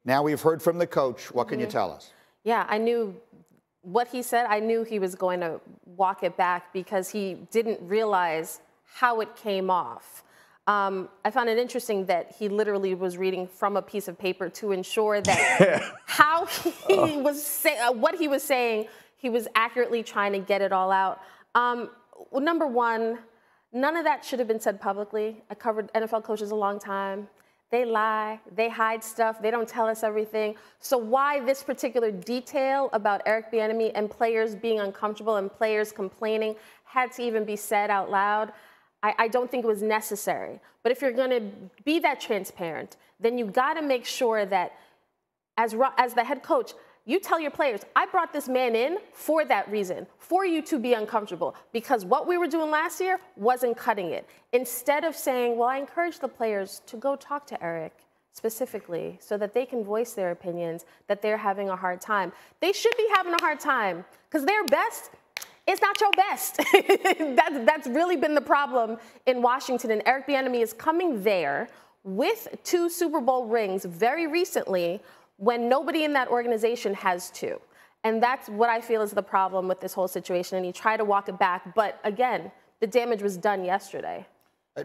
Now we've heard from the coach. What can you tell us? Yeah, I knew what he said. I knew he was going to walk it back because he didn't realize how it came off. I found it interesting that he literally was reading from a piece of paper to ensure that how he was what he was saying, he was accurately trying to get it all out. Well, number one, none of that should have been said publicly. I covered NFL coaches a long time. They lie, they hide stuff, they don't tell us everything. So why this particular detail about Eric Bieniemy and players being uncomfortable and players complaining had to even be said out loud, I don't think it was necessary. But if you're gonna be that transparent, then you gotta make sure that as the head coach, you tell your players, I brought this man in for that reason, for you to be uncomfortable, because what we were doing last year wasn't cutting it. Instead of saying, well, I encourage the players to go talk to Eric specifically so that they can voice their opinions, that they're having a hard time. They should be having a hard time because their best is not your best. That's really been the problem in Washington. And Eric Bieniemy is coming there with 2 Super Bowl rings very recently when nobody in that organization has 2. And that's what I feel is the problem with this whole situation. And he tried to walk it back. But again, the damage was done yesterday.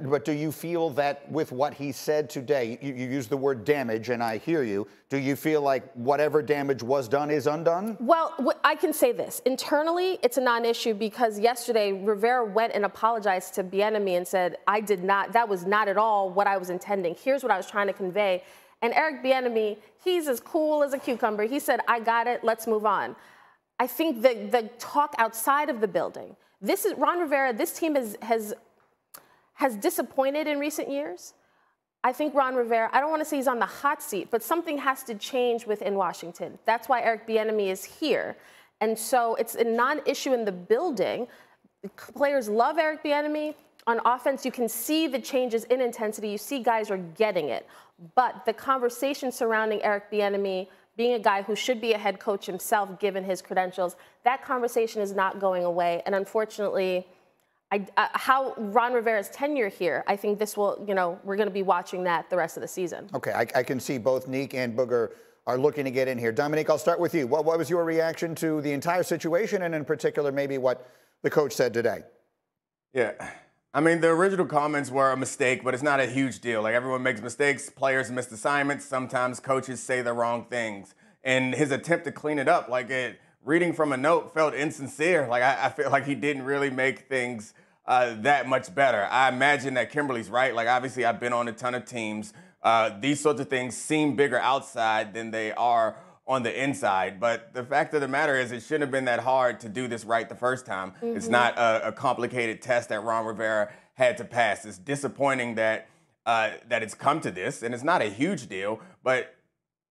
But do you feel that with what he said today, you used the word damage, and I hear you, do you feel like whatever damage was done is undone? Well, I can say this. Internally, it's a non-issue because yesterday Rivera went and apologized to Bieniemy and said, that was not at all what I was intending. Here's what I was trying to convey. And Eric Bieniemy, he's as cool as a cucumber. He said, I got it, let's move on. I think the talk outside of the building, Ron Rivera, this team has disappointed in recent years. I think Ron Rivera, I don't want to say he's on the hot seat, but something has to change within Washington. That's why Eric Bieniemy is here. And so it's a non-issue in the building. The players love Eric Bieniemy. On offense, you can see the changes in intensity. You see guys are getting it. But the conversation surrounding Eric Bieniemy being a guy who should be a head coach himself, given his credentials, that conversation is not going away. And unfortunately, how Ron Rivera's tenure here, I think this will, we're going to be watching that the rest of the season. Okay, I can see both Neek and Booger are looking to get in here. Dominique, I'll start with you. What was your reaction to the entire situation, and in particular, maybe what the coach said today? Yeah. I mean, the original comments were a mistake, but it's not a huge deal. Like, everyone makes mistakes. Players miss assignments. Sometimes coaches say the wrong things. And his attempt to clean it up, reading from a note felt insincere. I feel like he didn't really make things that much better. I imagine that Kimberly's right. Obviously, I've been on a ton of teams. These sorts of things seem bigger outside than they are on the inside. But the fact of the matter is it shouldn't have been that hard to do this right the first time. Mm-hmm. It's not a complicated test that Ron Rivera had to pass. It's disappointing that it's come to this, and it's not a huge deal, but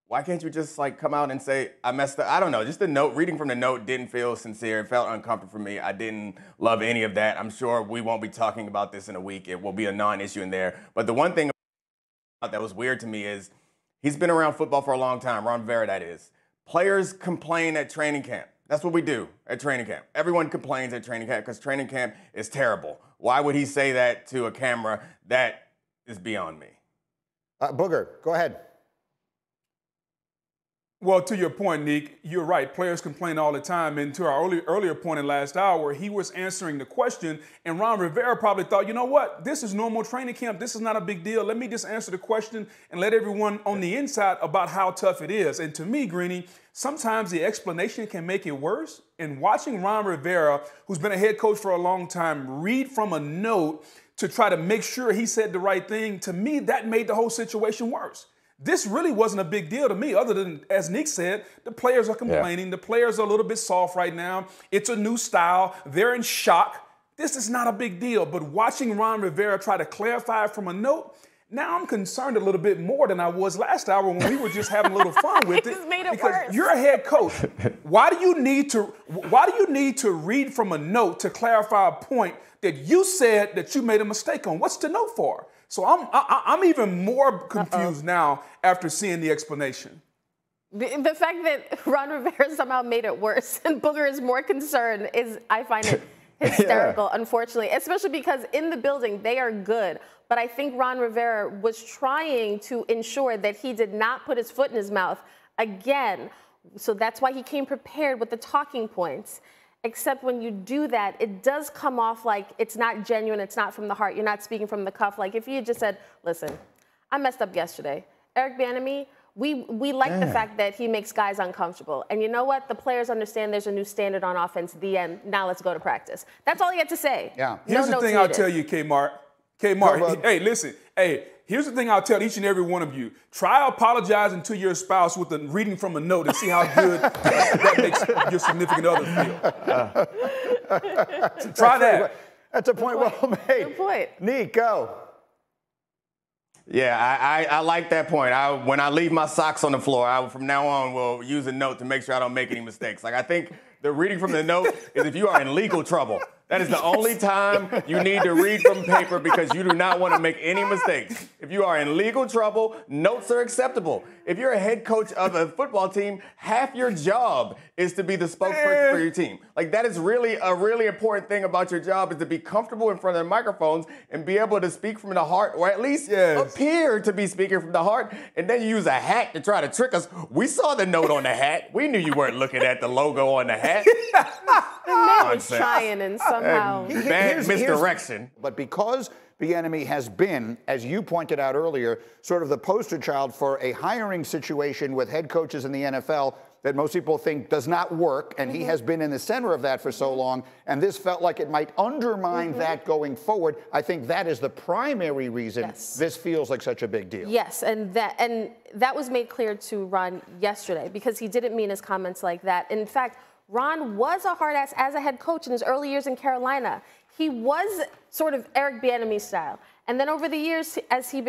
why can't you just come out and say, I messed up? I don't know. Just the note, reading from the note didn't feel sincere. It felt uncomfortable for me. I didn't love any of that. I'm sure we won't be talking about this in a week. It will be a non-issue in there. But the one thing that was weird to me is he's been around football for a long time, Ron Rivera, that is. Players complain at training camp. That's what we do at training camp. Everyone complains at training camp because training camp is terrible. Why would he say that to a camera? That is beyond me. Booger, go ahead. Well, to your point, Neek, you're right. Players complain all the time. And to our earlier point in last hour, he was answering the question, and Ron Rivera probably thought, you know what? This is normal training camp. This is not a big deal. Let me just answer the question and let everyone on the inside about how tough it is. And to me, Greeny, sometimes the explanation can make it worse. And watching Ron Rivera, who's been a head coach for a long time, read from a note to try to make sure he said the right thing, to me, that made the whole situation worse. This really wasn't a big deal to me, other than, as Nick said, the players are complaining. Yeah. The players are a little bit soft right now. It's a new style. They're in shock. This is not a big deal. But watching Ron Rivera try to clarify from a note, now I'm concerned a little bit more than I was last hour when we were just having a little fun with it. Made it because worse. You're a head coach. Why do you need to read from a note to clarify a point that you said that you made a mistake on? What's the note for? So I'm even more confused now after seeing the explanation. The fact that Ron Rivera somehow made it worse and Booger is more concerned I find it hysterical, unfortunately, especially because in the building, they are good. But I think Ron Rivera was trying to ensure that he did not put his foot in his mouth again. So that's why he came prepared with the talking points. Except when you do that, it does come off like it's not genuine, it's not from the heart, you're not speaking from the cuff. Like if he had just said, listen, I messed up yesterday. Eric Bieniemy, we like the fact that he makes guys uncomfortable. And you know what? The players understand there's a new standard on offense, the end. Now let's go to practice. That's all he had to say. Yeah. Here's the thing I'll tell you, Kmart. Hey, listen. Hey, here's the thing I'll tell each and every one of you. Try apologizing to your spouse with a reading from a note and see how good that makes your significant other feel. Try that. That's a point well made. Good point. Nick, go. Yeah, I like that point. When I leave my socks on the floor, I from now on will use a note to make sure I don't make any mistakes. Like I think the reading from the note is if you are in legal trouble. That is the only time you need to read from paper because you do not want to make any mistakes. If you are in legal trouble, notes are acceptable. If you're a head coach of a football team, half your job is to be the spokesperson for your team. Like that is really a really important thing about your job is to be comfortable in front of the microphones and be able to speak from the heart or at least appear to be speaking from the heart. And then you use a hat to try to trick us. We saw the note on the hat. We knew you weren't looking at the logo on the hat. The man was trying and somehow. Bad misdirection. But because Bieniemy has been, as you pointed out earlier, sort of the poster child for a hiring situation with head coaches in the NFL that most people think does not work, and he has been in the center of that for so long, and this felt like it might undermine that going forward. I think that is the primary reason this feels like such a big deal. Yes, and that was made clear to Ron yesterday because he didn't mean his comments like that. In fact, Ron was a hard ass as a head coach in his early years in Carolina. He was sort of Eric Bieniemy style. And then over the years, as he,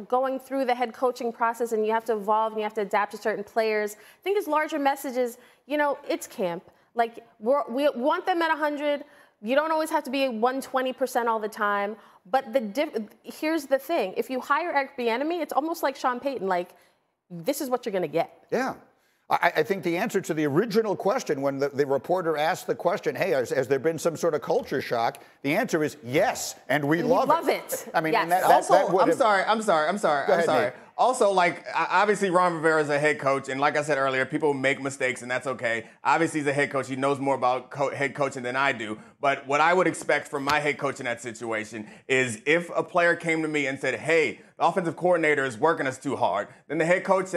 going through the head coaching process and you have to evolve and you have to adapt to certain players, I think his larger message is, it's camp. Like, we want them at 100. You don't always have to be 120% all the time. But here's the thing. If you hire Eric Bieniemy, it's almost like Sean Payton. Like, this is what you're going to get. Yeah. I think the answer to the original question when the reporter asked the question, hey, has there been some sort of culture shock? The answer is yes, and we love it. I mean, yes. and I'm sorry. Also, like, obviously, Ron Rivera is a head coach, and like I said earlier, people make mistakes, and that's okay. Obviously, he's a head coach. He knows more about head coaching than I do. But what I would expect from my head coach in that situation is if a player came to me and said, hey, the offensive coordinator is working us too hard, then the head coach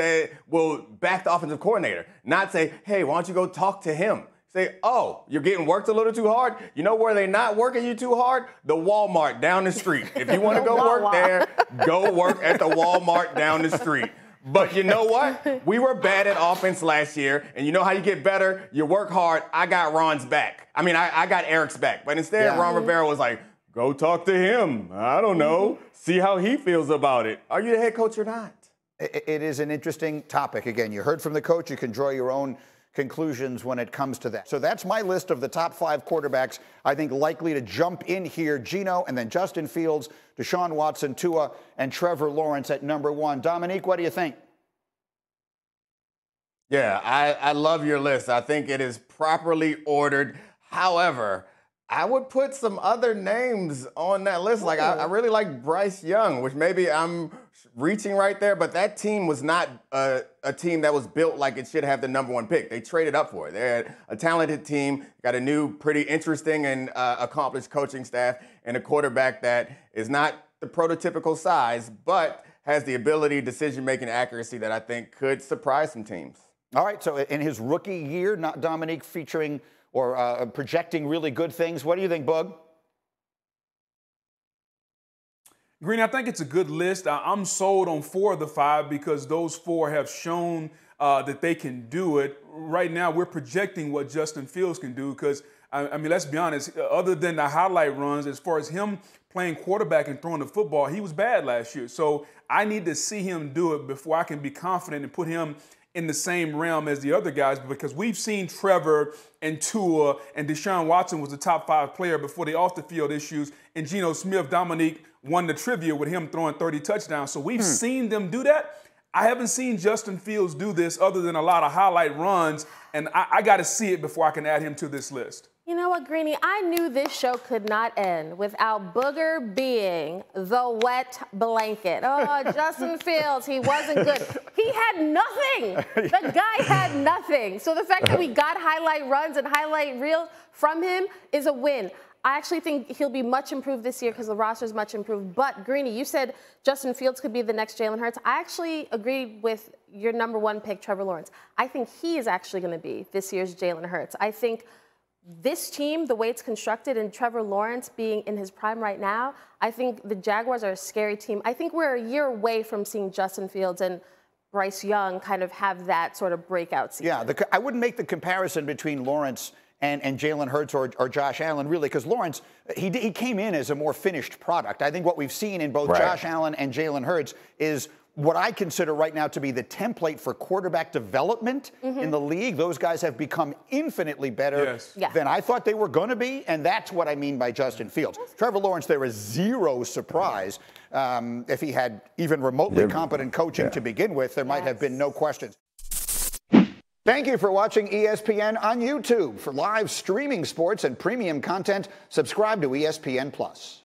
will back the offensive coordinator, not say, hey, why don't you go talk to him? Say, oh, you're getting worked a little too hard? You know where they not working you too hard? The Walmart down the street. If you want to go work there, go work at the Walmart down the street. But you know what? We were bad at offense last year, and you know how you get better? You work hard. I got Ron's back. I mean, I got Eric's back. But instead, Ron Rivera was like, go talk to him. I don't know. See how he feels about it. Are you the head coach or not? It is an interesting topic. Again, you heard from the coach. You can draw your own conclusions when it comes to that. So that's my list of the top 5 quarterbacks I think likely to jump in here. Geno and then Justin Fields, Deshaun Watson, Tua, and Trevor Lawrence at number 1. Dominique, what do you think? Yeah, I love your list. I think it is properly ordered. However, I would put some other names on that list. Like I really like Bryce Young, which maybe I'm reaching right there, but that team was not a team that was built like it should have the number 1 pick. They traded up for it. They're a talented team, got a new, pretty interesting and accomplished coaching staff, and a quarterback that is not the prototypical size, but has the ability, decision-making accuracy that I think could surprise some teams. All right, so in his rookie year, not Dominique featuring or projecting really good things. What do you think, Bug? Green, I think it's a good list. I'm sold on 4 of the 5 because those 4 have shown that they can do it. Right now, we're projecting what Justin Fields can do because, I mean, let's be honest, other than the highlight runs, as far as him playing quarterback and throwing the football, he was bad last year. So I need to see him do it before I can be confident and put him in the same realm as the other guys, because we've seen Trevor and Tua and Deshaun Watson was the top 5 player before the off-the-field issues, and Geno Smith, Dominique, won the trivia with him throwing 30 touchdowns. So we've seen them do that. I haven't seen Justin Fields do this other than a lot of highlight runs, and I got to see it before I can add him to this list. You know what, Greeny? I knew this show could not end without Booger being the wet blanket. Oh, Justin Fields, he wasn't good. He had nothing. The guy had nothing. So the fact that we got highlight runs and highlight reels from him is a win. I actually think he'll be much improved this year because the roster is much improved. But, Greeny, you said Justin Fields could be the next Jalen Hurts. I actually agreed with your number one pick, Trevor Lawrence. I think he is actually going to be this year's Jalen Hurts. I think this team, the way it's constructed, and Trevor Lawrence being in his prime right now, I think the Jaguars are a scary team. I think we're a year away from seeing Justin Fields and Bryce Young kind of have that sort of breakout season. Yeah, I wouldn't make the comparison between Lawrence and Jalen Hurts or Josh Allen, really, because Lawrence, he came in as a more finished product. I think what we've seen in both Josh Allen and Jalen Hurts is what I consider right now to be the template for quarterback development in the league. Those guys have become infinitely better than I thought they were going to be, and that's what I mean by Justin Fields. Trevor Lawrence, there is zero surprise. If he had even remotely competent coaching to begin with, there might have been no questions. Thank you for watching ESPN on YouTube. For live streaming sports and premium content, subscribe to ESPN+.